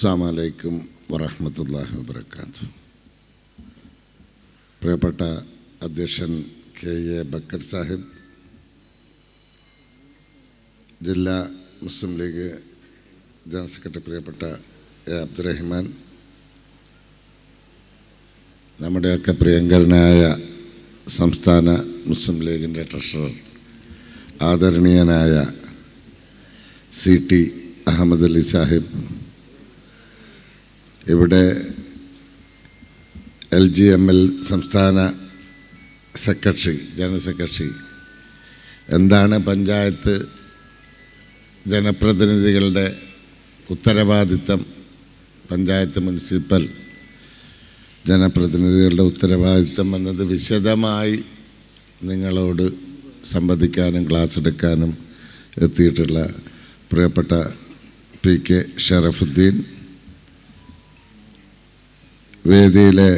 അസ്സലാമു അലൈക്കും വറഹ്മത്തുള്ളാഹി വബറകാതുഹു. പ്രിയപ്പെട്ട അധ്യക്ഷൻ കെ.എ. ബക്കർ സാഹിബ്, ജില്ലാ മുസ്ലിം ലീഗ് ജനറൽ സെക്രട്ടറി പ്രിയപ്പെട്ട എ. അബ്ദുറഹിമാൻ, നമ്മുടെയൊക്കെ പ്രിയങ്കരനായ സംസ്ഥാന മുസ്ലിം ലീഗിൻ്റെ ട്രഷറർ ആദരണീയനായ സി.ടി. അഹമ്മദ് അലി സാഹിബ്, ഇവിടെ LGML സംസ്ഥാന സെക്രട്ടറി, ജനറൽ സെക്രട്ടറി, എന്താണ് പഞ്ചായത്ത് ജനപ്രതിനിധികളുടെ ഉത്തരവാദിത്തം, പഞ്ചായത്ത് മുനിസിപ്പൽ ജനപ്രതിനിധികളുടെ ഉത്തരവാദിത്തം എന്നത് വിശദമായി നിങ്ങളോട് സംവദിക്കാനും ക്ലാസ് എടുക്കാനും എത്തിയിട്ടുള്ള പ്രിയപ്പെട്ട P.K. ഷറഫുദ്ദീൻ, വേദിയിലെ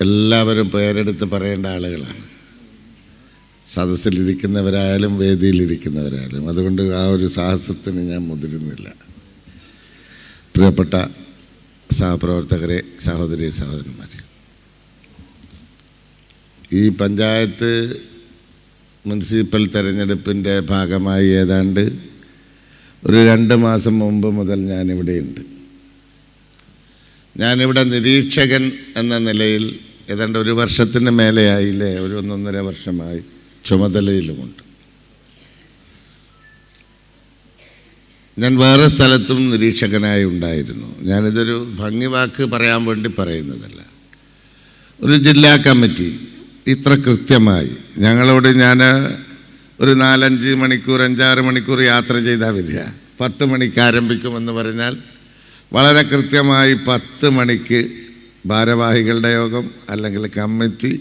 എല്ലാവരും പേരെടുത്ത് പറയേണ്ട ആളുകളാണ്, സദസ്സിലിരിക്കുന്നവരായാലും വേദിയിലിരിക്കുന്നവരായാലും. അതുകൊണ്ട് ആ ഒരു സാഹസത്തിന് ഞാൻ മുതിരുന്നില്ല. പ്രിയപ്പെട്ട സഹപ്രവർത്തകരെ, സഹോദരി സഹോദരന്മാരെ, ഈ പഞ്ചായത്ത് മുനിസിപ്പൽ തെരഞ്ഞെടുപ്പിൻ്റെ ഭാഗമായി ഏതാണ്ട് ഒരു 2 മാസം മുമ്പ് മുതൽ ഞാനിവിടെയുണ്ട്. ഞാനിവിടെ നിരീക്ഷകൻ എന്ന നിലയിൽ ഏതാണ്ട് 1 വർഷത്തിന് മേലെയായില്ലേ, 1.5 വർഷമായി ചുമതലയിലുമുണ്ട്. ഞാൻ വേറെ സ്ഥലത്തും നിരീക്ഷകനായി ഉണ്ടായിരുന്നു. ഞാനിതൊരു ഭംഗി വാക്ക് പറയാൻ വേണ്ടി പറയുന്നതല്ല. ഒരു ജില്ലാ കമ്മിറ്റി ഇത്ര കൃത്യമായി ഞങ്ങളോട്, ഞാൻ ഒരു 4-5 മണിക്കൂർ 5-6 മണിക്കൂർ യാത്ര ചെയ്താൽ വരിക, 10 മണിക്ക് ആരംഭിക്കുമെന്ന് പറഞ്ഞാൽ വളരെ കൃത്യമായി 10 മണിക്ക് ഭാരവാഹികളുടെ യോഗം അല്ലെങ്കിൽ കമ്മിറ്റി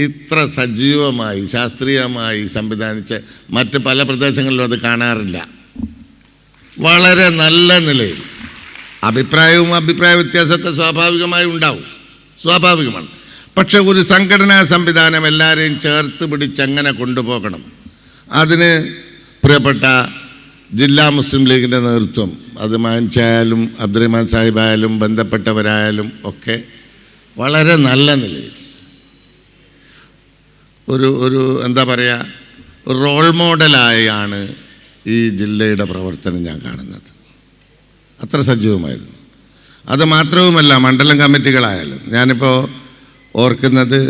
ഇത്ര സജീവമായി ശാസ്ത്രീയമായി സംവിധാനിച്ച് മറ്റ് പല പ്രദേശങ്ങളിലും അത് കാണാറില്ല. വളരെ നല്ല നിലയിൽ അഭിപ്രായ വ്യത്യാസമൊക്കെ സ്വാഭാവികമായി ഉണ്ടാവും, സ്വാഭാവികമാണ്. പക്ഷെ ഒരു സംഘടനാ സംവിധാനം എല്ലാവരെയും ചേർത്ത് പിടിച്ചെങ്ങനെ കൊണ്ടുപോകണം, അതിന് പ്രിയപ്പെട്ട ജില്ലാ മുസ്ലിം ലീഗിൻ്റെ നേതൃത്വം, അത് മാൻചായാലും അബ്ദുറഹിമാൻ സാഹിബായാലും ബന്ധപ്പെട്ടവരായാലും ഒക്കെ വളരെ നല്ല നിലയിൽ ഒരു എന്താ പറയുക, റോൾ മോഡലായാണ് ഈ ജില്ലയുടെ പ്രവർത്തനം ഞാൻ കാണുന്നത്. അത്ര സജീവമായിരുന്നു. അത് മാത്രവുമല്ല, മണ്ഡലം കമ്മിറ്റികളായാലും ഞാനിപ്പോൾ ഓർക്കുന്നത്,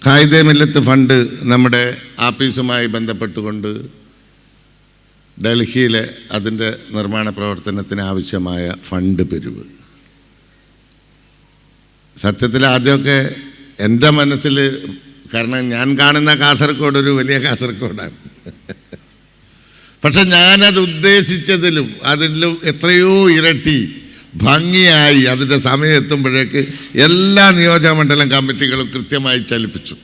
ഖായിദെ മില്ലത്ത് ഫണ്ട് നമ്മുടെ ആഫീസുമായി ബന്ധപ്പെട്ടുകൊണ്ട് ഡൽഹിയിലെ അതിൻ്റെ നിർമ്മാണ പ്രവർത്തനത്തിന് ആവശ്യമായ ഫണ്ട് പിരിവ്, സത്യത്തിൽ ആദ്യമൊക്കെ എൻ്റെ മനസ്സിൽ, കാരണം ഞാൻ കാണുന്ന കാസർഗോഡ് ഒരു വലിയ കാസർഗോഡാണ്, പക്ഷെ ഞാനത് ഉദ്ദേശിച്ചതിലും അതിലും എത്രയോ ഇരട്ടി ഭംഗിയായി അതിൻ്റെ സമയം എത്തുമ്പോഴേക്ക് എല്ലാ നിയോജകമണ്ഡലം കമ്മിറ്റികളും കൃത്യമായി ചലിപ്പിച്ചു.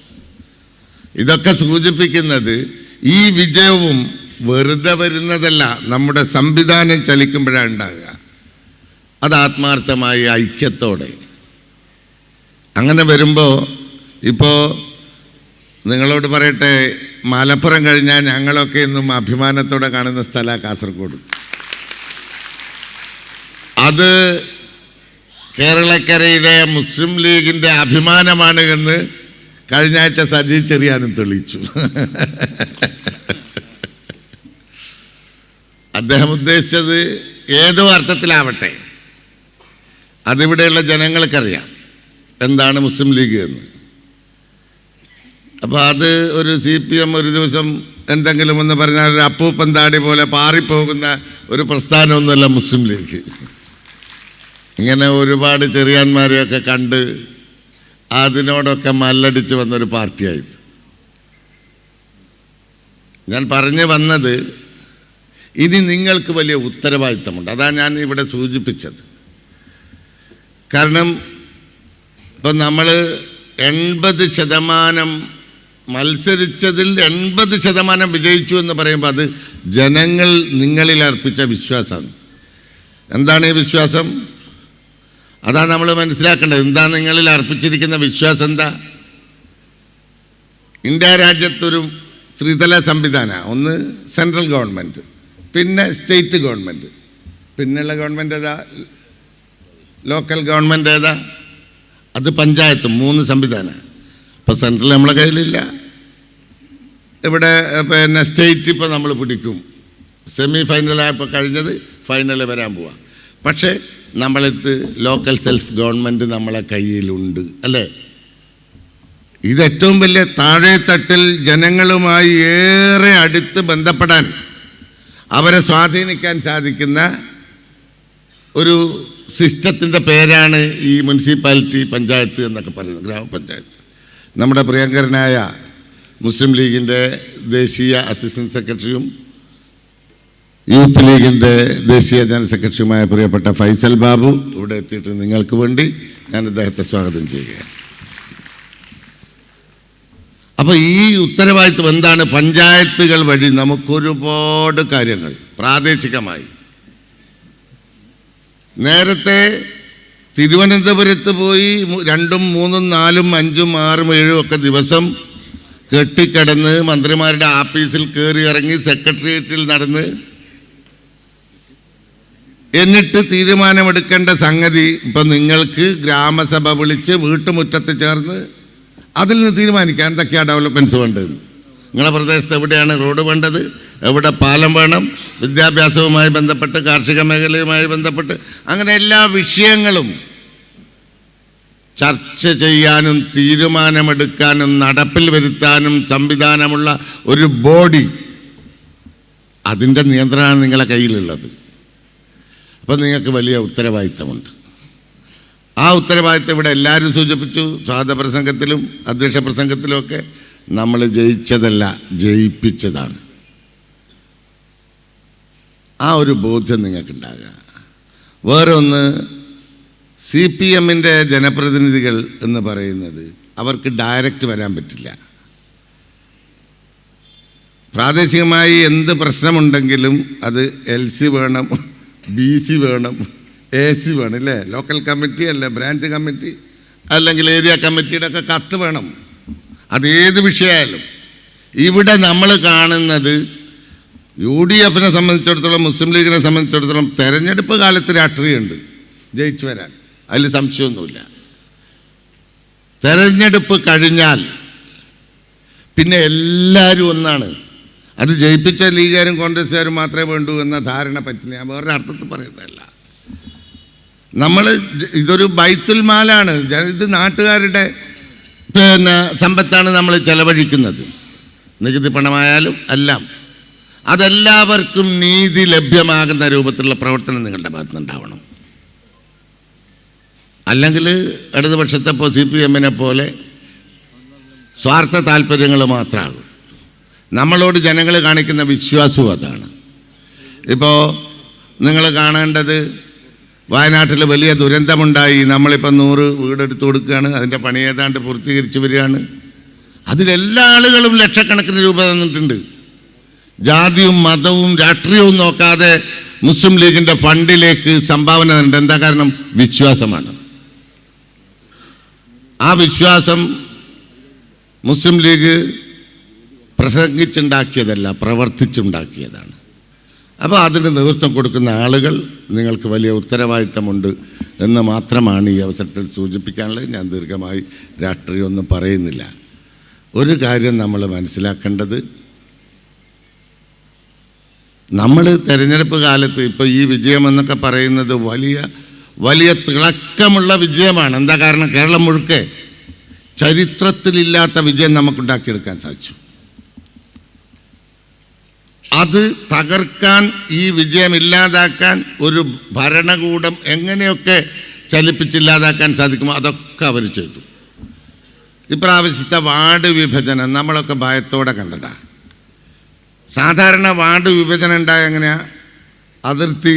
ഇതൊക്കെ സൂചിപ്പിക്കുന്നത് ഈ വിജയവും വെറുതെ വരുന്നതല്ല, നമ്മുടെ സംവിധാനം ചലിക്കുമ്പോഴാണ് ഉണ്ടാകുക. അത് ആത്മാർത്ഥമായി ഐക്യത്തോടെ അങ്ങനെ വരുമ്പോൾ, ഇപ്പോൾ നിങ്ങളോട് പറയട്ടെ, മലപ്പുറം കഴിഞ്ഞാൽ ഞങ്ങളൊക്കെ ഇന്നും അഭിമാനത്തോടെ കാണുന്ന സ്ഥലമാണ് കാസർഗോഡ്. അത് കേരളക്കരയിലെ മുസ്ലിം ലീഗിൻ്റെ അഭിമാനമാണ് എന്ന് കഴിഞ്ഞ ആഴ്ച സജി ചെറിയാനും തെളിയിച്ചു. അദ്ദേഹം ഉദ്ദേശിച്ചത് ഏതോ അർത്ഥത്തിലാവട്ടെ, അതിവിടെയുള്ള ജനങ്ങൾക്കറിയാം എന്താണ് മുസ്ലിം ലീഗ് എന്ന്. അപ്പോൾ അത് ഒരു CPM ഒരു ദിവസം എന്തെങ്കിലും എന്ന് പറഞ്ഞാൽ ഒരു അപ്പൂപ്പൻ താടി പോലെ പാറിപ്പോകുന്ന ഒരു പ്രസ്ഥാനമൊന്നുമല്ല മുസ്ലിം ലീഗ്. ഇങ്ങനെ ഒരുപാട് ചെറിയാന്മാരെയൊക്കെ കണ്ട് അതിനോടൊക്കെ മല്ലടിച്ച് വന്നൊരു പാർട്ടിയായത്. ഞാൻ പറഞ്ഞു വന്നത്, ഇനി നിങ്ങൾക്ക് വലിയ ഉത്തരവാദിത്തമുണ്ട്. അതാണ് ഞാൻ ഇവിടെ സൂചിപ്പിച്ചത്. കാരണം ഇപ്പം നമ്മൾ 80% മത്സരിച്ചതിൽ 80% വിജയിച്ചു എന്ന് പറയുമ്പോൾ അത് ജനങ്ങൾ നിങ്ങളിൽ അർപ്പിച്ച വിശ്വാസമാണ്. എന്താണ് ഈ വിശ്വാസം? അതാണ് നമ്മൾ മനസ്സിലാക്കേണ്ടത്. എന്താ നിങ്ങളിൽ അർപ്പിച്ചിരിക്കുന്ന വിശ്വാസം? എന്താ? ഇന്ത്യ രാജ്യത്തൊരു ത്രിതല സംവിധാനമാണ്. ഒന്ന് സെൻട്രൽ ഗവൺമെൻറ്, പിന്നെ സ്റ്റേറ്റ് ഗവൺമെൻറ്, പിന്നെയുള്ള ഗവൺമെൻറ് ഏതാ? ലോക്കൽ ഗവൺമെൻറ് ഏതാ? അത് പഞ്ചായത്തും. 3 സംവിധാനമാണ്. ഇപ്പോൾ സെൻട്രൽ നമ്മളെ കയ്യിലില്ല. ഇവിടെ പിന്നെ സ്റ്റേറ്റ് ഇപ്പോൾ നമ്മൾ പിടിക്കും. സെമി ഫൈനലായപ്പോൾ കഴിഞ്ഞത് ഫൈനൽ വരാൻ പോവാം. പക്ഷേ നമ്മളടുത്ത് ലോക്കൽ സെൽഫ് ഗവൺമെൻറ് നമ്മളെ കയ്യിലുണ്ട്, അല്ലേ? ഇത് ഏറ്റവും വലിയ താഴെത്തട്ടിൽ ജനങ്ങളുമായി ഏറെ അടുത്ത് ബന്ധപ്പെടാൻ, അവരെ സ്വാധീനിക്കാൻ സാധിക്കുന്ന ഒരു സിസ്റ്റത്തിൻ്റെ പേരാണ് ഈ മുനിസിപ്പാലിറ്റി പഞ്ചായത്ത് എന്നൊക്കെ പറയുന്നത്, ഗ്രാമപഞ്ചായത്ത്. നമ്മുടെ പ്രിയങ്കരനായ മുസ്ലിം ലീഗിൻ്റെ ദേശീയ അസിസ്റ്റൻറ്റ് സെക്രട്ടറിയും യൂത്ത് ലീഗിൻ്റെ ദേശീയ ജനറൽ സെക്രട്ടറിയുമായ പ്രിയപ്പെട്ട ഫൈസൽ ബാബു ഇവിടെ എത്തിയിട്ട് നിങ്ങൾക്ക് വേണ്ടി ഞാൻ അദ്ദേഹത്തെ സ്വാഗതം ചെയ്യുകയാണ്. അപ്പോൾ ഈ ഉത്തരവാദിത്വം എന്താണ്? പഞ്ചായത്തുകൾ വഴി നമുക്കൊരുപാട് കാര്യങ്ങൾ പ്രാദേശികമായി. നേരത്തെ തിരുവനന്തപുരത്ത് പോയി 2, 3, 4, 5, 6, 7 ഒക്കെ ദിവസം കെട്ടിക്കിടന്ന് മന്ത്രിമാരുടെ ആഫീസിൽ കയറി ഇറങ്ങി സെക്രട്ടേറിയറ്റിൽ നടന്ന് എന്നിട്ട് തീരുമാനമെടുക്കേണ്ട സംഗതി ഇപ്പം നിങ്ങൾക്ക് ഗ്രാമസഭ വിളിച്ച് വീട്ടുമുറ്റത്ത് ചേർന്ന് അതിൽ നിന്ന് തീരുമാനിക്കാം എന്തൊക്കെയാണ് ഡെവലപ്മെൻറ്റ്സ് വേണ്ടത്. നിങ്ങളുടെ പ്രദേശത്ത് എവിടെയാണ് റോഡ് വേണ്ടത്, എവിടെ പാലം വേണം, വിദ്യാഭ്യാസവുമായി ബന്ധപ്പെട്ട് കാർഷിക മേഖലയുമായി ബന്ധപ്പെട്ട് അങ്ങനെ എല്ലാ വിഷയങ്ങളും ചർച്ച ചെയ്യാനും തീരുമാനമെടുക്കാനും നടപ്പിൽ വരുത്താനും സംവിധാനമുള്ള ഒരു ബോഡി, അതിൻ്റെ നിയന്ത്രണമാണ് നിങ്ങളുടെ കയ്യിലുള്ളത്. അപ്പം നിങ്ങൾക്ക് വലിയ ഉത്തരവാദിത്തമുണ്ട്. ആ ഉത്തരവാദിത്തം ഇവിടെ എല്ലാവരും സൂചിപ്പിച്ചു. സ്വാഗത പ്രസംഗത്തിലും അധ്യക്ഷ പ്രസംഗത്തിലുമൊക്കെ നമ്മൾ ജയിച്ചതല്ല, ജയിപ്പിച്ചതാണ്. ആ ഒരു ബോധ്യം നിങ്ങൾക്കുണ്ടാകുക. വേറെ ഒന്ന്, CPM-ൻ്റെ ജനപ്രതിനിധികൾ എന്ന് പറയുന്നത് അവർക്ക് ഡയറക്റ്റ് വരാൻ പറ്റില്ല. പ്രാദേശികമായി എന്ത് പ്രശ്നമുണ്ടെങ്കിലും അത് LC വേണം, BC വേണം, AC വേണം, അല്ലേ? ലോക്കൽ കമ്മിറ്റി അല്ല, ബ്രാഞ്ച് കമ്മിറ്റി അല്ലെങ്കിൽ ഏരിയ കമ്മിറ്റിയുടെ ഒക്കെ കത്ത് വേണം. അതേത് വിഷയമായാലും. ഇവിടെ നമ്മൾ കാണുന്നത് UDF-നെ സംബന്ധിച്ചിടത്തോളം, മുസ്ലിം ലീഗിനെ സംബന്ധിച്ചിടത്തോളം തെരഞ്ഞെടുപ്പ് കാലത്ത് രാഷ്ട്രീയമുണ്ട്, ജയിച്ചു വരാൻ, അതിൽ സംശയമൊന്നുമില്ല. തെരഞ്ഞെടുപ്പ് കഴിഞ്ഞാൽ പിന്നെ എല്ലാവരും ഒന്നാണ്. അത് ജയിപ്പിച്ച ലീഗുകാരും കോൺഗ്രസ്സുകാരും മാത്രമേ വേണ്ടൂ എന്ന ധാരണ പറ്റില്ല. ഞാൻ വേറെ അർത്ഥത്തിൽ പറയുന്നതല്ല. നമ്മൾ ഇതൊരു ബൈത്തുൽ മാലാണ്, ഇത് നാട്ടുകാരുടെ പിന്നെ സമ്പത്താണ് നമ്മൾ ചെലവഴിക്കുന്നത്. നികുതി പണമായാലും എല്ലാം അതെല്ലാവർക്കും നീതി ലഭ്യമാകുന്ന രൂപത്തിലുള്ള പ്രവർത്തനം നിങ്ങളുടെ ഭാഗത്തുനിന്നുണ്ടാവണം. അല്ലെങ്കിൽ ഇടതുപക്ഷത്തെപ്പോൾ CPM-നെ പോലെ സ്വാർത്ഥ താല്പര്യങ്ങൾ മാത്രമാകും. നമ്മളോട് ജനങ്ങൾ കാണിക്കുന്ന വിശ്വാസവും അതാണ്. ഇപ്പോൾ നിങ്ങൾ കാണേണ്ടത് വയനാട്ടിൽ വലിയ ദുരന്തമുണ്ടായി. നമ്മളിപ്പോൾ 100 വീടെടുത്ത് കൊടുക്കുകയാണ്, അതിൻ്റെ പണി ഏതാണ്ട് പൂർത്തീകരിച്ച് വരികയാണ്. അതിലെല്ലാ ആളുകളും ലക്ഷക്കണക്കിന് രൂപ തന്നിട്ടുണ്ട്. ജാതിയും മതവും രാഷ്ട്രീയവും നോക്കാതെ മുസ്ലിം ലീഗിൻ്റെ ഫണ്ടിലേക്ക് സംഭാവന തന്നിട്ടുണ്ട്. എന്താ കാരണം? വിശ്വാസമാണ്. ആ വിശ്വാസം മുസ്ലിം ലീഗ് പ്രസംഗിച്ചുണ്ടാക്കിയതല്ല, പ്രവർത്തിച്ചുണ്ടാക്കിയതാണ്. അപ്പോൾ അതിന് നേതൃത്വം കൊടുക്കുന്ന ആളുകൾ നിങ്ങൾക്ക് വലിയ ഉത്തരവാദിത്തമുണ്ട് എന്ന് മാത്രമാണ് ഈ അവസരത്തിൽ സൂചിപ്പിക്കാനുള്ളത്. ഞാൻ ദീർഘമായി രാഷ്ട്രീയമൊന്നും പറയുന്നില്ല. ഒരു കാര്യം നമ്മൾ മനസ്സിലാക്കേണ്ടത്, നമ്മൾ തെരഞ്ഞെടുപ്പ് കാലത്ത് ഇപ്പോൾ ഈ വിജയമെന്നൊക്കെ പറയുന്നത് വലിയ വലിയ തിളക്കമുള്ള വിജയമാണ്. എന്താ കാരണം? കേരളം മുഴുക്കെ ചരിത്രത്തിലില്ലാത്ത വിജയം നമുക്കുണ്ടാക്കിയെടുക്കാൻ സാധിച്ചു. അത് തകർക്കാൻ, ഈ വിജയം ഇല്ലാതാക്കാൻ ഒരു ഭരണകൂടം എങ്ങനെയൊക്കെ ചലിപ്പിച്ചില്ലാതാക്കാൻ സാധിക്കുമോ അതൊക്കെ അവർ ചെയ്തു. ഇപ്രാവശ്യത്തെ വാർഡ് വിഭജനം നമ്മളൊക്കെ ഭയത്തോടെ കണ്ടതാണ്. സാധാരണ വാർഡ് വിഭജനം ഉണ്ടായ എങ്ങനെയാണ്? അതിർത്തി,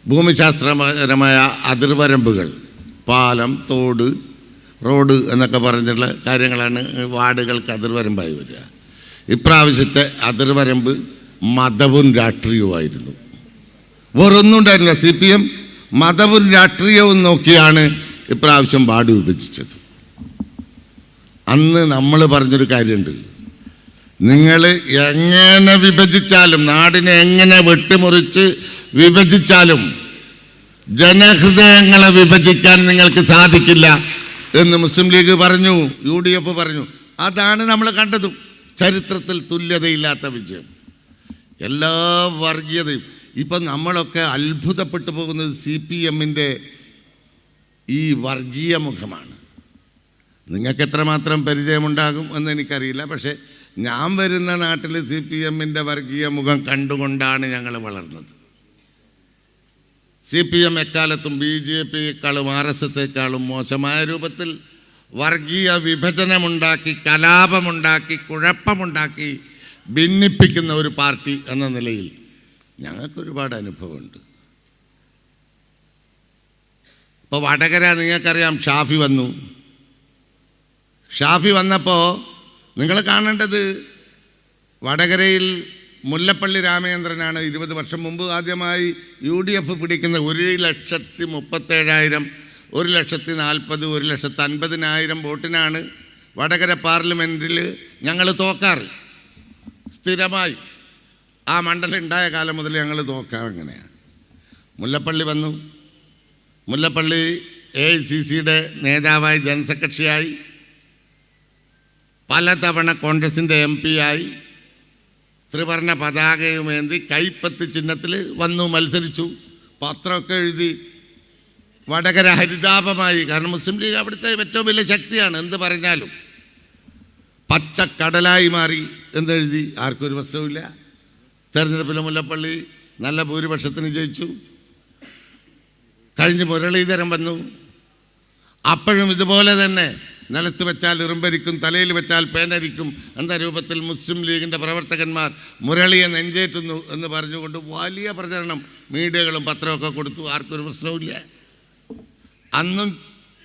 ഭൂമിശാസ്ത്രപരമായ അതിർവരമ്പുകൾ, പാലം, തോട്, റോഡ് എന്നൊക്കെ പറഞ്ഞിട്ടുള്ള കാര്യങ്ങളാണ് വാർഡുകൾക്ക് അതിർവരമ്പായി വരിക. ഇപ്രാവശ്യത്തെ അതിർവരമ്പ് മതവും രാഷ്ട്രീയവുമായിരുന്നു. വേറൊന്നും ഉണ്ടായിരുന്നില്ല. CPM മതവും രാഷ്ട്രീയവും നോക്കിയാണ് ഇപ്രാവശ്യം വാർഡ് വിഭജിച്ചത്. അന്ന് നമ്മൾ പറഞ്ഞൊരു കാര്യമുണ്ട്, നിങ്ങൾ എങ്ങനെ വിഭജിച്ചാലും, നാടിനെ എങ്ങനെ വെട്ടിമുറിച്ച് വിഭജിച്ചാലും ജനഹൃദയങ്ങളെ വിഭജിക്കാൻ നിങ്ങൾക്ക് സാധിക്കില്ല എന്ന് മുസ്ലിം ലീഗ് പറഞ്ഞു, UDF പറഞ്ഞു. അതാണ് നമ്മൾ കണ്ടതും. ചരിത്രത്തിൽ തുല്യതയില്ലാത്ത വിജയം. എല്ലാ വർഗീയതയും. ഇപ്പം നമ്മളൊക്കെ അത്ഭുതപ്പെട്ടു പോകുന്നത് CPMൻ്റെ ഈ വർഗീയ മുഖമാണ്. നിങ്ങൾക്ക് എത്രമാത്രം പരിചയമുണ്ടാകും എന്ന് എനിക്കറിയില്ല. പക്ഷേ ഞാൻ വരുന്ന നാട്ടിൽ CPMൻ്റെ വർഗീയ മുഖം കണ്ടുകൊണ്ടാണ് ഞങ്ങൾ വളർന്നത്. CPM എക്കാലത്തും BJPയെക്കാളും RSSയെക്കാളും മോശമായ രൂപത്തിൽ വർഗീയ വിഭജനമുണ്ടാക്കി, കലാപമുണ്ടാക്കി, കുഴപ്പമുണ്ടാക്കി ഭിന്നിപ്പിക്കുന്ന ഒരു പാർട്ടി എന്ന നിലയിൽ ഞങ്ങൾക്കൊരുപാട് അനുഭവമുണ്ട്. ഇപ്പോൾ വടകര നിങ്ങൾക്കറിയാം, ഷാഫി വന്നു. ഷാഫി വന്നപ്പോൾ നിങ്ങൾ കാണേണ്ടത്, വടകരയിൽ മുല്ലപ്പള്ളി രാമചന്ദ്രനാണ് 20 വർഷം മുമ്പ് ആദ്യമായി UDF പിടിക്കുന്ന 1,37,000, 1,40,000, 1,50,000 വോട്ടിനാണ് വടകര പാർലമെൻറ്റിൽ ഞങ്ങൾ തോക്കാറ്. സ്ഥിരമായി ആ മണ്ഡലം ഉണ്ടായ കാലം മുതൽ ഞങ്ങൾ തോക്കാറ്. അങ്ങനെയാണ്. മുല്ലപ്പള്ളി വന്നു. മുല്ലപ്പള്ളി AICCയുടെ നേതാവായി, ജനറൽ സെക്രട്ടറിയായി, പലതവണ കോൺഗ്രസിൻ്റെ MP ആയി, ത്രിവർണ്ണ പതാകയുമേന്തി കൈപ്പത്തി ചിഹ്നത്തിൽ വന്നു, മത്സരിച്ചു, പത്രമൊക്കെ എഴുതി. വടകര ഹരിതാപമായി. കാരണം മുസ്ലിം ലീഗ് അവിടുത്തെ ഏറ്റവും വലിയ ശക്തിയാണ്. എന്ത് പറഞ്ഞാലും പച്ചക്കടലായി മാറി എന്നെഴുതി. ആർക്കും ഒരു പ്രശ്നവുമില്ല. തെരഞ്ഞെടുപ്പിൽ മുല്ലപ്പള്ളി നല്ല ഭൂരിപക്ഷത്തിന് ജയിച്ചു. കഴിഞ്ഞ് മുരളീധരൻ വന്നു. അപ്പോഴും ഇതുപോലെ തന്നെ നിലത്ത് വെച്ചാൽ ഇറുമ്പരിക്കും, തലയിൽ വെച്ചാൽ പേനരിക്കും എന്ന രൂപത്തിൽ മുസ്ലിം ലീഗിൻ്റെ പ്രവർത്തകന്മാർ മുരളിയെ നെഞ്ചേറ്റുന്നു എന്ന് പറഞ്ഞുകൊണ്ട് വലിയ പ്രചരണം മീഡിയകളും പത്രമൊക്കെ കൊടുത്തു. ആർക്കൊരു പ്രശ്നവുമില്ല. അന്നും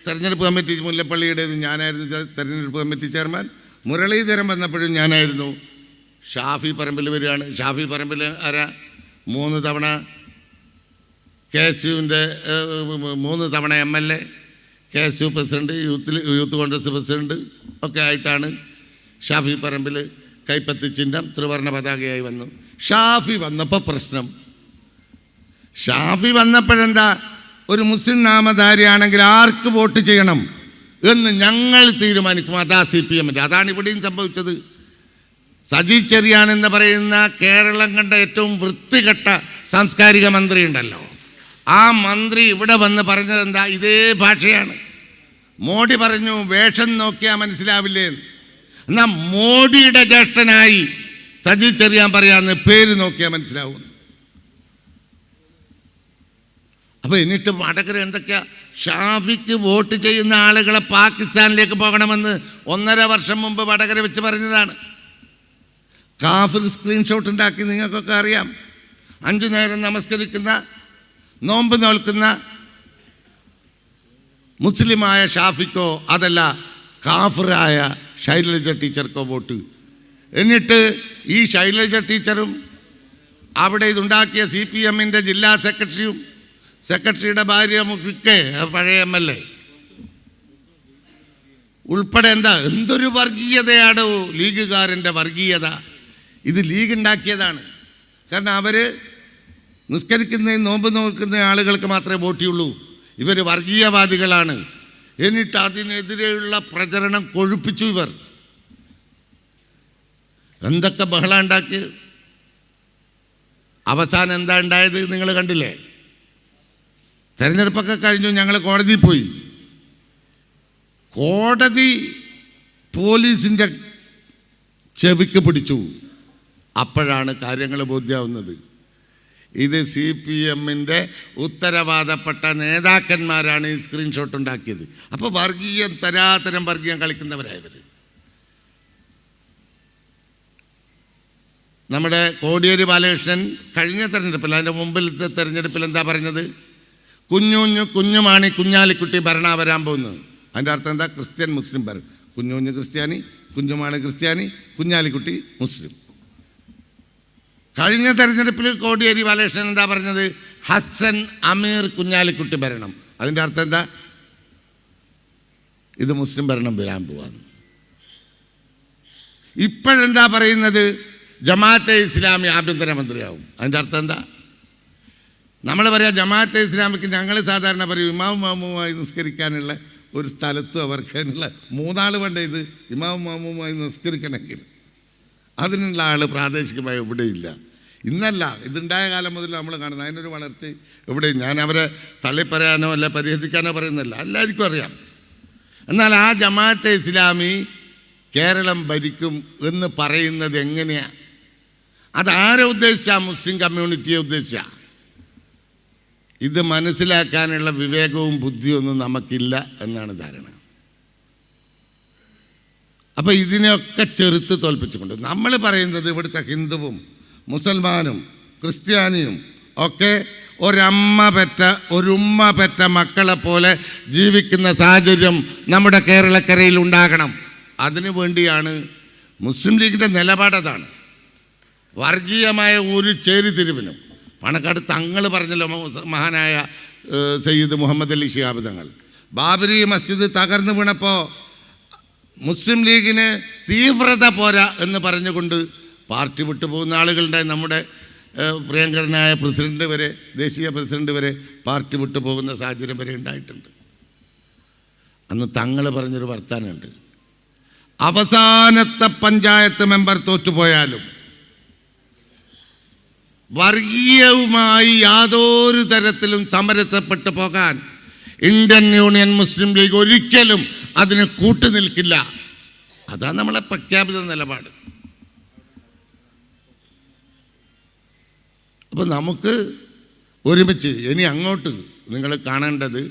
തെരഞ്ഞെടുപ്പ് കമ്മിറ്റി മുല്ലപ്പള്ളിയുടേത് ഞാനായിരുന്നു തെരഞ്ഞെടുപ്പ് കമ്മിറ്റി ചെയർമാൻ. മുരളീധരൻ വന്നപ്പോഴും ഞാനായിരുന്നു. ഷാഫി പറമ്പിൽ വരികയാണ്. ഷാഫി പറമ്പിൽ ആരാ? 3 തവണ KSUവിൻ്റെ 3 തവണ MLA, KSU president, youth Congress president ഒക്കെ ആയിട്ടാണ് ഷാഫി പറമ്പിൽ കൈപ്പത്തി ചിഹ്നം ത്രിവർണ്ണ പതാകയായി വന്നു. ഷാഫി വന്നപ്പോൾ പ്രശ്നം. ഷാഫി വന്നപ്പോഴെന്താ, ഒരു മുസ്ലിം നാമധാരിയാണെങ്കിൽ ആർക്ക് വോട്ട് ചെയ്യണം എന്ന് ഞങ്ങൾ തീരുമാനിക്കും. അതാ CPMൻ്റെ. അതാണ് ഇവിടെയും സംഭവിച്ചത്. സജി ചെറിയാൻ എന്ന് പറയുന്ന കേരളം കണ്ട ഏറ്റവും വൃത്തികെട്ട സാംസ്കാരിക മന്ത്രി ഉണ്ടല്ലോ, ആ മന്ത്രി ഇവിടെ വന്ന് പറഞ്ഞത് എന്താ? ഇതേ ഭാഷയാണ്. മോഡി പറഞ്ഞു വേഷം നോക്കിയാൽ മനസ്സിലാവില്ലേ. എന്നാൽ മോഡിയുടെ ജ്യേഷ്ഠനായി സജി ചെറിയാൻ പറയാന്ന് പേര് നോക്കിയാൽ മനസ്സിലാവും. അപ്പോൾ എന്നിട്ട് വടകര എന്തൊക്കെയാ, ഷാഫിക്ക് വോട്ട് ചെയ്യുന്ന ആളുകളെ പാകിസ്ഥാനിലേക്ക് പോകണമെന്ന് 1.5 വർഷം മുമ്പ് വടകര വെച്ച് പറഞ്ഞതാണ്. കാഫിർ സ്ക്രീൻഷോട്ട് ഉണ്ടാക്കി. നിങ്ങൾക്കൊക്കെ അറിയാം. 5 നേരം നമസ്കരിക്കുന്ന, നോമ്പ് നോൽക്കുന്ന മുസ്ലിമായ ഷാഫിക്കോ അതല്ല കാഫിറായ ശൈലജ ടീച്ചർക്കോ വോട്ട്. എന്നിട്ട് ഈ ശൈലജ ടീച്ചറും അവിടെ ഇതുണ്ടാക്കിയ CPMൻ്റെ ജില്ലാ സെക്രട്ടറിയും സെക്രട്ടറിയുടെ ഭാര്യ മുഖ്യ പഴയ MLA ഉൾപ്പെടെ എന്തൊരു വർഗീയതയാണോ ലീഗുകാരൻ്റെ വർഗീയത. ഇത് ലീഗ് ഉണ്ടാക്കിയതാണ്. കാരണം അവർ നിസ്കരിക്കുന്ന, നോമ്പ് നോക്കുന്ന ആളുകൾക്ക് മാത്രമേ വോട്ട് ചെയ്യുള്ളൂ. ഇവർ വർഗീയവാദികളാണ്. എന്നിട്ട് അതിനെതിരെയുള്ള പ്രചരണം കൊഴുപ്പിച്ചു. ഇവർ എന്തൊക്കെ ബഹളം ഉണ്ടാക്കി. അവസാനം എന്താ ഉണ്ടായത് നിങ്ങൾ കണ്ടില്ലേ? തെരഞ്ഞെടുപ്പൊക്കെ കഴിഞ്ഞു, ഞങ്ങൾ കോടതിയിൽ പോയി. കോടതി പോലീസിൻ്റെ ചെവിക്ക് പിടിച്ചു. അപ്പോഴാണ് കാര്യങ്ങൾ ബോധ്യമാവുന്നത്. ഇത് CPMൻ്റെ ഉത്തരവാദപ്പെട്ട നേതാക്കന്മാരാണ് ഈ സ്ക്രീൻഷോട്ട് ഉണ്ടാക്കിയത്. അപ്പോൾ വർഗീയം, തരാതരം വർഗീയം കളിക്കുന്നവരായവർ. നമ്മുടെ കോടിയേരി ബാലകൃഷ്ണൻ കഴിഞ്ഞ തെരഞ്ഞെടുപ്പിൽ, അതിൻ്റെ മുമ്പിലത്തെ തെരഞ്ഞെടുപ്പിൽ എന്താ പറഞ്ഞത്? കുഞ്ഞുമാണി കുഞ്ഞാലിക്കുട്ടി ഭരണ വരാൻ പോകുന്നത്. അതിൻ്റെ അർത്ഥം എന്താ? ക്രിസ്ത്യൻ മുസ്ലിം ഭരണം. കുഞ്ഞുഞ്ഞു ക്രിസ്ത്യാനി, കുഞ്ഞുമാണി ക്രിസ്ത്യാനി, കുഞ്ഞാലിക്കുട്ടി മുസ്ലിം. കഴിഞ്ഞ തെരഞ്ഞെടുപ്പിൽ കോടിയേരി ബാലകൃഷ്ണൻ എന്താ പറഞ്ഞത്? ഹസൻ അമീർ കുഞ്ഞാലിക്കുട്ടി ഭരണം. അതിൻ്റെ അർത്ഥം എന്താ? ഇത് മുസ്ലിം ഭരണം വരാൻ പോവാന്ന്. ഇപ്പോഴെന്താ പറയുന്നത്? ജമാഅത്തെ ഇസ്ലാമി ആഭ്യന്തരമന്ത്രിയാവും. അതിൻ്റെ അർത്ഥം എന്താ? നമ്മൾ പറയാം ജമാഅത്തെ ഇസ്ലാമിക്ക്, ഞങ്ങൾ സാധാരണ പറയും ഇമാം മാമുമായി നിസ്കരിക്കാനുള്ള ഒരു സ്ഥലത്തും അവർക്ക് അതിനുള്ള മൂന്നാൾ വേണ്ട. ഇത് ഇമാം മാമുമായി നിസ്കരിക്കണമെങ്കിൽ അതിനുള്ള ആൾ പ്രാദേശികമായി എവിടെയില്ല. ഇന്നല്ല, ഇതുണ്ടായ കാലം മുതൽ നമ്മൾ കാണുന്നത്. അതിനൊരു വളർച്ച എവിടെയും. ഞാൻ അവരെ തള്ളിപ്പറയാനോ അല്ല പരിഹസിക്കാനോ പറയുന്നില്ല, എല്ലാവർക്കും അറിയാം. എന്നാൽ ആ ജമാഅത്തെ ഇസ്ലാമി കേരളം ഭരിക്കും എന്ന് പറയുന്നത് എങ്ങനെയാണ്? അതാരെ ഉദ്ദേശിച്ചാ? മുസ്ലിം കമ്മ്യൂണിറ്റിയെ ഉദ്ദേശിച്ചാ? ഇത് മനസ്സിലാക്കാനുള്ള വിവേകവും ബുദ്ധിയും ഒന്നും നമുക്കില്ല എന്നാണ് ധാരണ. അപ്പം ഇതിനെയൊക്കെ ചെറുത്ത് തോൽപ്പിച്ചുകൊണ്ട് നമ്മൾ പറയുന്നത് ഇവിടുത്തെ ഹിന്ദുവും മുസൽമാനും ക്രിസ്ത്യാനിയും ഒക്കെ ഒരുമ്മ പെറ്റ മക്കളെ പോലെ ജീവിക്കുന്ന സാഹചര്യം നമ്മുടെ കേരളക്കരയിൽ ഉണ്ടാകണം. അതിനു വേണ്ടിയാണ് മുസ്ലിം ലീഗിൻ്റെ നിലപാടതാണ്. വർഗീയമായ ഒരു ചേരിതിരിവിനും പണക്കാട് തങ്ങൾ പറഞ്ഞല്ലോ, മഹാനായ സയ്യിദ് മുഹമ്മദ് അലി ശിഹാബ് തങ്ങൾ ബാബരി മസ്ജിദ് തകർന്നു വീണപ്പോൾ മുസ്ലിം ലീഗിന് തീവ്രത പോരാ എന്ന് പറഞ്ഞുകൊണ്ട് പാർട്ടി വിട്ടുപോകുന്ന ആളുകളുണ്ടായി. നമ്മുടെ പ്രിയങ്കരനായ പ്രസിഡന്റ് വരെ, ദേശീയ പ്രസിഡന്റ് വരെ പാർട്ടി വിട്ടുപോകുന്ന സാഹചര്യം വരെ ഉണ്ടായിട്ടുണ്ട്. അന്ന് തങ്ങൾ പറഞ്ഞൊരു വർത്താനമുണ്ട്, അവസാനത്തെ പഞ്ചായത്ത് മെമ്പർ തോറ്റുപോയാലും വർഗീയവുമായി യാതൊരു തരത്തിലും സമരസപ്പെട്ടു പോകാൻ ഇന്ത്യൻ യൂണിയൻ മുസ്ലിം ലീഗ് ഒരിക്കലും അതിന് കൂട്ടുനിൽക്കില്ല. അതാണ് നമ്മളെ പ്രഖ്യാപിത നിലപാട്. അപ്പോൾ നമുക്ക് ഒരുമിച്ച് ഇനി അങ്ങോട്ട് നിങ്ങൾ കാണേണ്ടത്,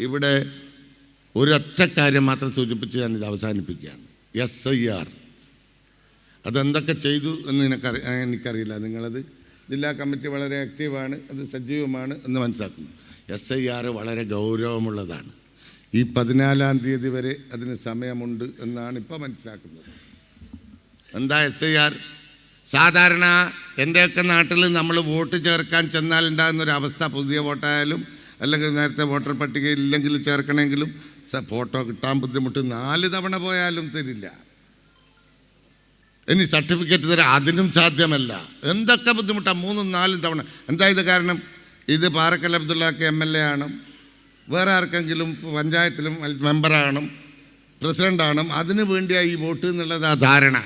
ഇവിടെ ഒരൊറ്റ കാര്യം മാത്രം സൂചിപ്പിച്ച് ഞാനിത് അവസാനിപ്പിക്കുകയാണ്. SIR അതെന്തൊക്കെ ചെയ്തു എന്ന് എനിക്കറിയില്ല. നിങ്ങളത് ജില്ലാ കമ്മിറ്റി വളരെ ആക്റ്റീവാണ്, അത് സജീവമാണ് എന്ന് മനസ്സിലാക്കുന്നു. SIR വളരെ ഗൗരവമുള്ളതാണ്. ഈ 14-ാം തീയതി വരെ അതിന് സമയമുണ്ട് എന്നാണ് ഇപ്പോൾ മനസ്സിലാക്കുന്നത്. എന്താ SIR? സാധാരണ എൻ്റെയൊക്കെ നാട്ടിൽ നമ്മൾ വോട്ട് ചേർക്കാൻ ചെന്നാൽ ഉണ്ടാകുന്നൊരവസ്ഥ, പുതിയ വോട്ടായാലും അല്ലെങ്കിൽ നേരത്തെ വോട്ടർ പട്ടികയിൽ ഇല്ലെങ്കിൽ ചേർക്കണമെങ്കിലും ഫോട്ടോ കിട്ടാൻ ബുദ്ധിമുട്ട്, 4 തവണ പോയാലും തരില്ല. ഇനി സർട്ടിഫിക്കറ്റ് തരാം, അതിനും സാധ്യമല്ല. എന്തൊക്കെ ബുദ്ധിമുട്ടാണ്, 3-4 തവണ. എന്താ ഇത് കാരണം? ഇത് പാറക്കൽ അബ്ദുള്ളക്ക് MLA ആണ്, വേറെ ആർക്കെങ്കിലും പഞ്ചായത്തിലും മെമ്പറാകണം, പ്രസിഡൻ്റാകണം, അതിന് വേണ്ടിയാണ് ഈ വോട്ട് എന്നുള്ളത് ആ ധാരണ.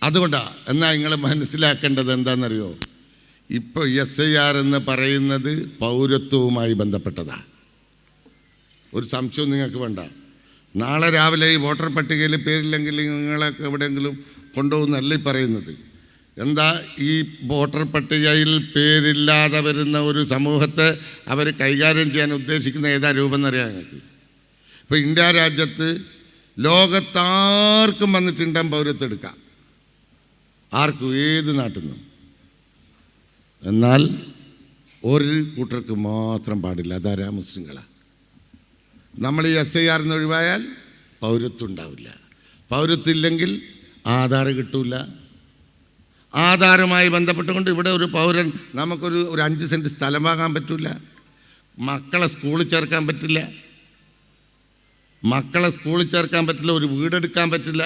അതുകൊണ്ടാണ്. എന്നാൽ നിങ്ങൾ മനസ്സിലാക്കേണ്ടത് എന്താണെന്നറിയോ? ഇപ്പോൾ SIR എന്ന് പറയുന്നത് പൗരത്വവുമായി ബന്ധപ്പെട്ടതാണ്. ഒരു സംശയവും നിങ്ങൾക്ക് വേണ്ട. നാളെ രാവിലെ ഈ വോട്ടർ പട്ടികയിൽ പേരില്ലെങ്കിൽ നിങ്ങളൊക്കെ എവിടെയെങ്കിലും കൊണ്ടുപോകുന്നല്ല ഈ പറയുന്നത്. എന്താ, ഈ വോട്ടർ പട്ടികയിൽ പേരില്ലാതെ വരുന്ന ഒരു സമൂഹത്തെ അവർ കൈകാര്യം ചെയ്യാൻ ഉദ്ദേശിക്കുന്ന ഏതാ രൂപം എന്നറിയാം നിങ്ങൾക്ക്? ഇപ്പോൾ ഇന്ത്യ രാജ്യത്ത് ലോകത്താർക്കും വന്നിട്ടുണ്ടാകും പൗരത്വം എടുക്കാം, ആർക്കും, ഏത് നാട്ടിൽ നിന്നും. എന്നാൽ ഒരു കൂട്ടർക്ക് മാത്രം പാടില്ല. അതാരാ? മുസ്ലിങ്ങളാണ്. നമ്മൾ ഈ SIR ഒഴിവായാൽ പൗരത്വം ഉണ്ടാവില്ല. പൗരത്വം ഇല്ലെങ്കിൽ ആധാർ കിട്ടൂല. ആധാറുമായി ബന്ധപ്പെട്ടുകൊണ്ട് ഇവിടെ ഒരു പൗരൻ നമുക്കൊരു 5 സെൻറ്റ് സ്ഥലം വാങ്ങാൻ പറ്റില്ല, മക്കളെ സ്കൂളിൽ ചേർക്കാൻ പറ്റില്ല, ഒരു വീടെടുക്കാൻ പറ്റില്ല.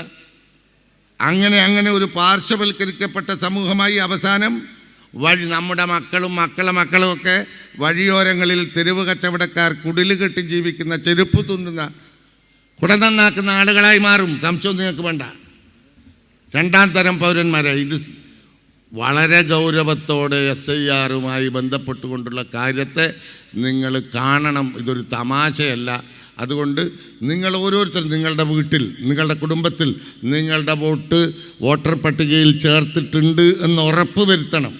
അങ്ങനെ ഒരു പാർശ്വവൽക്കരിക്കപ്പെട്ട സമൂഹമായി അവസാനം നമ്മുടെ മക്കളും മക്കളും ഒക്കെ വഴിയോരങ്ങളിൽ തെരുവ് കച്ചവടക്കാർ, കുടില് കെട്ടി ജീവിക്കുന്ന, ചെരുപ്പ് തുന്നുന്ന, കുട നന്നാക്കുന്ന ആളുകളായി മാറും. സംശയം നിങ്ങൾക്ക് വേണ്ട. 2ാം തരം പൗരന്മാരായി. ഇത് വളരെ ഗൗരവത്തോടെ SIRുമായി ബന്ധപ്പെട്ടുകൊണ്ടുള്ള കാര്യത്തെ നിങ്ങൾ കാണണം. ഇതൊരു തമാശയല്ല. അതുകൊണ്ട് നിങ്ങൾ ഓരോരുത്തരും നിങ്ങളുടെ വീട്ടിൽ, നിങ്ങളുടെ കുടുംബത്തിൽ നിങ്ങളുടെ വോട്ടർ പട്ടികയിൽ ചേർത്തിട്ടുണ്ട് എന്ന് ഉറപ്പ് വരുത്തണം.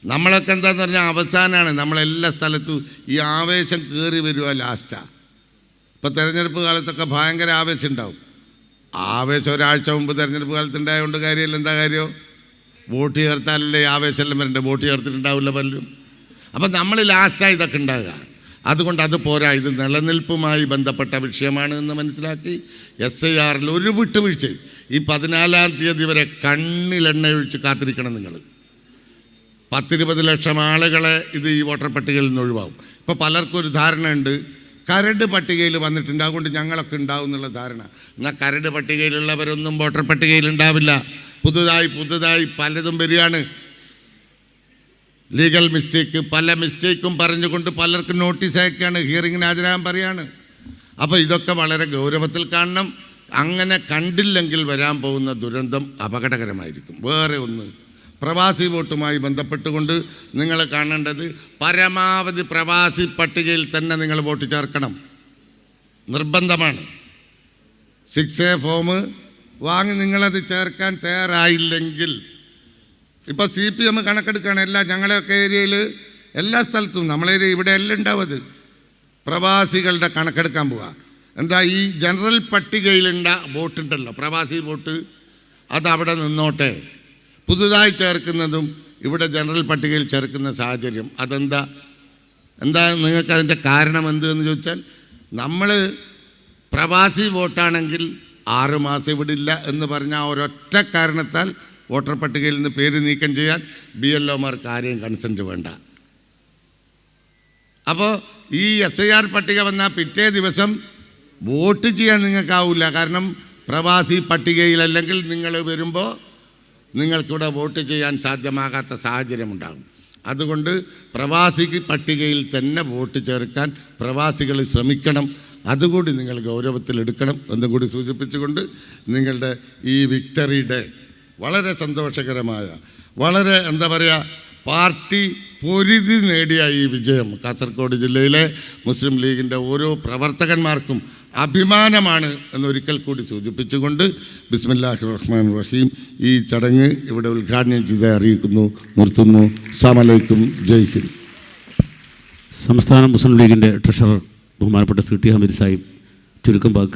നമ്മളൊക്കെ എന്താണെന്ന് പറഞ്ഞാൽ അവസാനമാണ്. നമ്മളെല്ലാ സ്ഥലത്തും ഈ ആവേശം കയറി വരിക ലാസ്റ്റാണ്. ഇപ്പോൾ തിരഞ്ഞെടുപ്പ് കാലത്തൊക്കെ ഭയങ്കര ആവേശം ഉണ്ടാവും. ആവേശം ഒരാഴ്ച മുമ്പ് തിരഞ്ഞെടുപ്പ് കാലത്ത് ഉണ്ടായതുകൊണ്ട് കാര്യമില്ല. എന്താ കാര്യം? വോട്ട് ചേർത്താലല്ലേ ആവേശമെല്ലാം വരണ്ടേ? വോട്ട് ചേർത്തിട്ടുണ്ടാവില്ല പലരും. അപ്പം നമ്മൾ ലാസ്റ്റാണ് ഇതൊക്കെ ഉണ്ടാകുക. അതുകൊണ്ട് അത് പോരാ, ഇത് നിലനിൽപ്പുമായി ബന്ധപ്പെട്ട വിഷയമാണ് എന്ന് മനസ്സിലാക്കി SIRൽ ഒരു വിട്ടുവീഴ്ചയും ഈ 14-ാം തീയതി വരെ കണ്ണിലെണ്ണ ഒഴിച്ച് കാത്തിരിക്കണം. നിങ്ങൾ 10-20 ലക്ഷം ആളുകളെ ഇത് ഈ വോട്ടർ പട്ടികയിൽ നിന്ന് ഒഴിവാകും. ഇപ്പോൾ പലർക്കും ഒരു ധാരണയുണ്ട്, കരട് പട്ടികയിൽ വന്നിട്ടുണ്ട്. അതുകൊണ്ട് ഞങ്ങളൊക്കെ ഉണ്ടാവും എന്നുള്ള ധാരണ. എന്നാൽ കരട് പട്ടികയിലുള്ളവരൊന്നും വോട്ടർ പട്ടികയിൽ ഉണ്ടാവില്ല. പുതുതായി പലതും വരികയാണ്. ലീഗൽ മിസ്റ്റേക്ക്, പല മിസ്റ്റേക്കും പറഞ്ഞുകൊണ്ട് പലർക്കും നോട്ടീസ് അയക്കുകയാണ്, ഹിയറിങ്ങിന് ഹാജരാകാൻ പറയാണ്. അപ്പോൾ ഇതൊക്കെ വളരെ ഗൗരവത്തിൽ കാണണം. അങ്ങനെ കണ്ടില്ലെങ്കിൽ വരാൻ പോകുന്ന ദുരന്തം അപകടകരമായിരിക്കും. വേറെ ഒന്ന്, പ്രവാസി വോട്ടുമായി ബന്ധപ്പെട്ടുകൊണ്ട് നിങ്ങൾ കാണേണ്ടത് പരമാവധി പ്രവാസി പട്ടികയിൽ തന്നെ നിങ്ങൾ വോട്ട് ചേർക്കണം, നിർബന്ധമാണ്. 6A ഫോം വാങ്ങി നിങ്ങളത് ചേർക്കാൻ തയ്യാറായില്ലെങ്കിൽ, ഇപ്പോൾ CPM കണക്കെടുക്കുകയാണ്. ഞങ്ങളെയൊക്കെ ഏരിയയിൽ എല്ലാ സ്ഥലത്തും, നമ്മളെ ഏരിയ ഇവിടെ എല്ലാം ഉണ്ടാവത് പ്രവാസികളുടെ കണക്കെടുക്കാൻ പോവുക. എന്താ, ഈ ജനറൽ പട്ടികയിലുണ്ട വോട്ടുണ്ടല്ലോ, പ്രവാസി വോട്ട്, അതവിടെ നിന്നോട്ടെ. പുതുതായി ചേർക്കുന്നതും ഇവിടെ ജനറൽ പട്ടികയിൽ ചേർക്കുന്ന സാഹചര്യം അതെന്താ നിങ്ങൾക്ക് അതിൻ്റെ കാരണം എന്തെന്ന് ചോദിച്ചാൽ, നമ്മൾ പ്രവാസി വോട്ടാണെങ്കിൽ 6 മാസം ഇവിടെ ഇല്ല എന്ന് പറഞ്ഞ ഒരൊറ്റ കാരണത്താൽ വോട്ടർ പട്ടികയിൽ നിന്ന് പേര് നീക്കം ചെയ്യാൻ BLOമാർക്ക് ആരെയും കൺസെൻറ്റ് വേണ്ട. അപ്പോൾ ഈ SIR പട്ടിക വന്നാൽ പിറ്റേ ദിവസം വോട്ട് ചെയ്യാൻ നിങ്ങൾക്കാവില്ല. കാരണം പ്രവാസി പട്ടികയിലല്ലെങ്കിൽ നിങ്ങൾ വരുമ്പോൾ നിങ്ങൾക്കിവിടെ വോട്ട് ചെയ്യാൻ സാധ്യമാകാത്ത സാഹചര്യമുണ്ടാകും. അതുകൊണ്ട് പ്രവാസി പട്ടികയിൽ തന്നെ വോട്ട് ചേർക്കാൻ പ്രവാസികൾ ശ്രമിക്കണം. അതുകൂടി നിങ്ങൾ ഗൗരവത്തിലെടുക്കണം എന്നും കൂടി സൂചിപ്പിച്ചുകൊണ്ട് നിങ്ങളുടെ ഈ വിക്ടറി ഡേ വളരെ സന്തോഷകരമായ, വളരെ പാർട്ടി പൊരുതി നേടിയ ഈ വിജയം കാസർഗോഡ് ജില്ലയിലെ മുസ്ലിം ലീഗിൻ്റെ ഓരോ പ്രവർത്തകന്മാർക്കും അഭിമാനമാണ് എന്നൊരിക്കൽ കൂടി സൂചിപ്പിച്ചുകൊണ്ട് ബിസ്മില്ലാഹിർ റഹ്മാനിർ റഹീം ഈ ചടങ്ങ് ഇവിടെ ഉദ്ഘാടനം ചെയ്ത് അറിയിക്കുന്നു, നിർത്തുന്നു. അസ്സലാമു അലൈക്കും. ജയ് ഹിന്ദ്. സംസ്ഥാന മുസ്ലിം ലീഗിൻ്റെ ട്രഷറർ ബഹുമാനപ്പെട്ട CT ഹമീദ് സാഹിബ് ചുരുക്കം വാക്കുകൾ